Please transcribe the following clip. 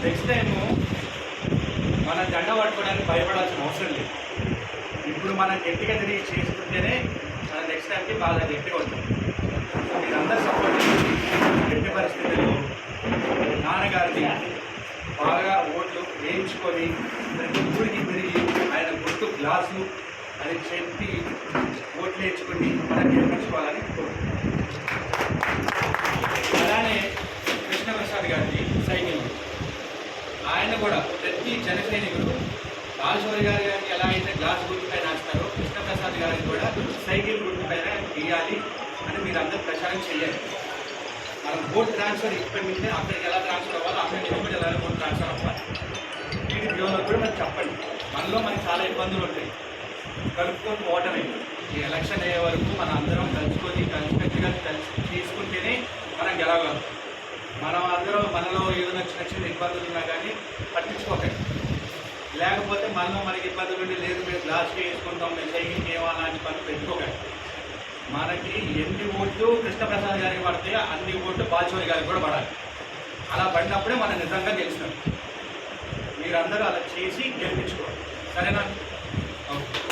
Next time మన జెండా పట్టుకోవడానికి భయపడాల్సిన అవసరం లేదు. ఇప్పుడు మనం గట్టిగా తిరిగి చేసుకుంటేనే మన నెక్స్ట్ టైంకి బాగా గట్టిగా ఉంటుంది. మీరందరూ సపోర్ట్ చేసి గట్టి పరిస్థితుల్లో నాన్నగారిని బాగా ఓట్లు వేయించుకొని ప్రతి ఊరికి తిరిగి ఆయన గుర్తు గ్లాసు అని చెప్పి ఓట్లు వేయించుకొని మనం గెలిపించుకోవాలని కోరుకుంటున్నాం. అలానే కృష్ణప్రసాద్ గారిని సైనికుడు, ఆయన కూడా ప్రతి జన సైనికుడు బాలశౌరి గారి గారికి ఎలా అయితే గ్లాస్ గుర్తుపైన వేస్తారో కృష్ణప్రసాద్ గారికి కూడా సైకిల్ గుర్తుపైన గీయాలి అని మీరు అందరూ ప్రచారం చేయాలి. మనం ఓట్ ట్రాన్స్ఫర్ ఇక్కడి నుంచే అక్కడికి ఎలా ట్రాన్స్ఫర్ అవ్వాలి, అక్కడి నుంచి కూడా ఎలా ఓట్ ట్రాన్స్ఫర్ అవ్వాలి, టీడీపీలో కూడా మనకు చెప్పండి. మనలో మనకి చాలా ఇబ్బందులు ఉంటాయి, కలుపుకొని ఓటమే. ఈ ఎలక్షన్ అయ్యే వరకు మన అందరం కలుసుకొని కలిసికట్టుగా తీసుకుంటేనే మనం గెలవగలం. మనం అందరం మనలో ఏదైనా చిన్న చిన్న ఇబ్బందులు ఉన్నా కానీ పట్టించుకోకండి. లేకపోతే మనలో మనకి ఇబ్బందులు ఉండి లేదు మేము గ్లాస్కి వేసుకుంటాం, మేము సైకిల్కి ఏమన్నా పనులు పెట్టుకోకండి. మనకి ఎన్ని ఓట్లు కృష్ణప్రసాద్ గారికి పడితే అన్ని ఓట్లు బాలశౌరి గారికి కూడా పడాలి. అలా పడినప్పుడే మనం నిజంగా గెలిచినాం. మీరందరూ అలా చేసి గెలిపించుకోవాలి. సరేనా?